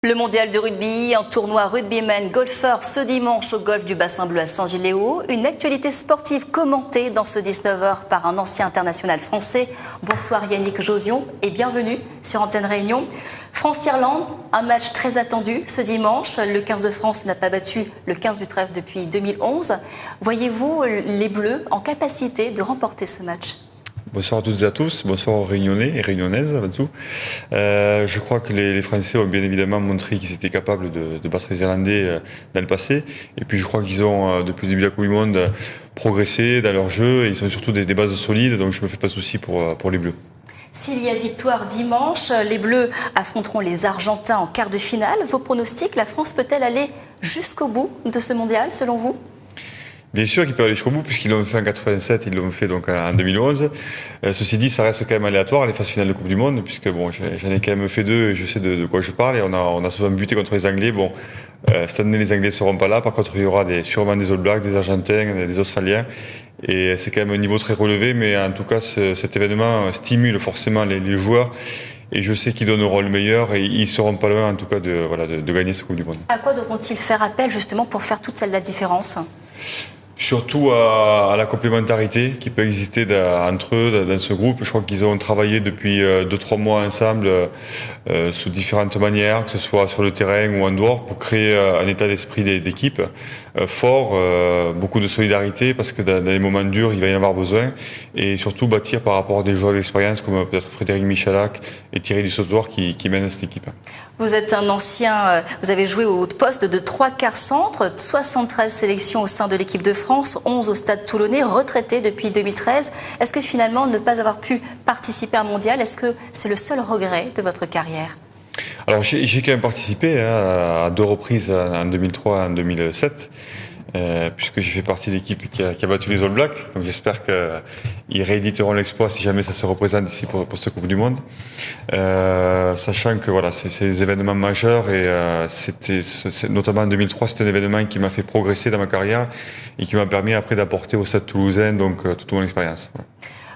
Le mondial de rugby, un tournoi rugbyman golfeur ce dimanche au golf du Bassin Bleu à Saint-Gilléo. Une actualité sportive commentée dans ce 19h par un ancien international français. Bonsoir Yannick Josion et bienvenue sur Antenne Réunion. France-Irlande, un match très attendu ce dimanche. Le 15 de France n'a pas battu le 15 du trèfle depuis 2011. Voyez-vous les Bleus en capacité de remporter ce match ? Bonsoir à toutes et à tous, bonsoir aux Réunionnais et Réunionnaises avant tout. Je crois que les Français ont bien évidemment montré qu'ils étaient capables de battre les Irlandais dans le passé. Et puis je crois qu'ils ont, depuis le début de la Coupe du Monde, progressé dans leur jeu. Et ils ont surtout des bases solides, donc je ne me fais pas de soucis pour les Bleus. S'il y a victoire dimanche, les Bleus affronteront les Argentins en quart de finale. Vos pronostics, la France peut-elle aller jusqu'au bout de ce mondial, selon vous ? Bien sûr qu'ils peuvent aller jusqu'au bout, puisqu'ils l'ont fait en 87, ils l'ont fait donc en 2011. Ceci dit, ça reste quand même aléatoire, les phases finales de Coupe du Monde, puisque bon, j'en ai quand même fait deux et je sais de quoi je parle. Et on a souvent buté contre les Anglais. Bon, cette année, les Anglais ne seront pas là. Par contre, il y aura sûrement des All Blacks, des Argentins, des Australiens. Et c'est quand même un niveau très relevé, mais en tout cas, cet événement stimule forcément les joueurs. Et je sais qu'ils donneront le meilleur et ils ne seront pas loin, en tout cas, de gagner cette Coupe du Monde. À quoi devront-ils faire appel, justement, pour faire toute la différence ? Surtout à la complémentarité qui peut exister entre eux dans ce groupe. Je crois qu'ils ont travaillé depuis 2-3 mois ensemble sous différentes manières, que ce soit sur le terrain ou en dehors, pour créer un état d'esprit d'équipe fort, beaucoup de solidarité, parce que dans les moments durs, il va y en avoir besoin, et surtout bâtir par rapport à des joueurs d'expérience comme peut-être Frédéric Michalak et Thierry Dussautoir qui mènent cette équipe. Vous êtes un ancien, vous avez joué au poste de 3 quarts centre, 73 sélections au sein de l'équipe de France, 11 au Stade Toulonnais, retraité depuis 2013. Est-ce que finalement ne pas avoir pu participer à un mondial, est-ce que c'est le seul regret de votre carrière ? Alors j'ai quand même participé à 2 reprises en 2003 et en 2007. Puisque j'ai fait partie de l'équipe qui a battu les All Blacks. Donc j'espère qu'ils rééditeront l'exploit si jamais ça se représente ici pour cette Coupe du Monde. Sachant que voilà, c'est des événements majeurs et notamment en 2003, c'était un événement qui m'a fait progresser dans ma carrière et qui m'a permis après d'apporter au Stade Toulousain donc toute mon expérience. Voilà.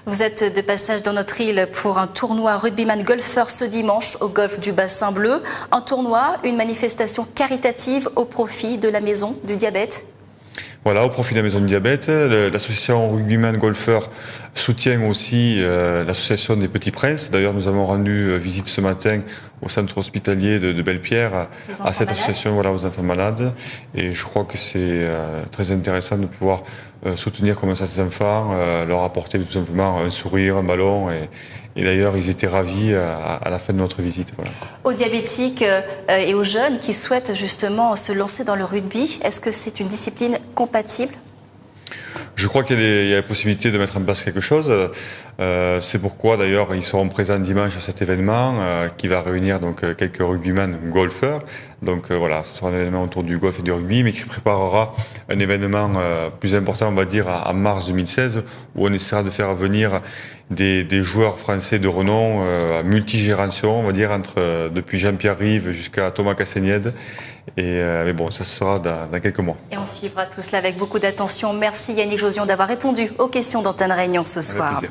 Vous êtes de passage dans notre île pour un tournoi rugbyman golfeur ce dimanche au golf du Bassin Bleu. Un tournoi, une manifestation caritative au profit de la Maison du Diabète. Voilà, au profit de la Maison du Diabète. L'association Rugbyman Golfeur soutient aussi l'association des Petits Princes. D'ailleurs, nous avons rendu visite ce matin au centre hospitalier de Belle-Pierre à cette association, voilà, aux enfants malades. Et je crois que c'est très intéressant de pouvoir soutenir comme ça ces enfants, leur apporter tout simplement un sourire, un ballon. Et d'ailleurs, ils étaient ravis à la fin de notre visite. Voilà. Aux diabétiques et aux jeunes qui souhaitent justement se lancer dans le rugby, est-ce que c'est une discipline compatible ? Je crois qu'il y a la possibilité de mettre en place quelque chose. C'est pourquoi d'ailleurs ils seront présents dimanche à cet événement qui va réunir donc quelques rugbyman golfeurs. Donc voilà, ce sera un événement autour du golf et du rugby, mais qui préparera un événement plus important, on va dire, en mars 2016, où on essaiera de faire venir des joueurs français de renom, multigénération, on va dire, depuis Jean-Pierre Rive jusqu'à Thomas Cassaignède. Mais bon, ça sera dans quelques mois. Et on suivra tout cela avec beaucoup d'attention. Merci Yannick Josion d'avoir répondu aux questions d'Antenne Réunion ce soir.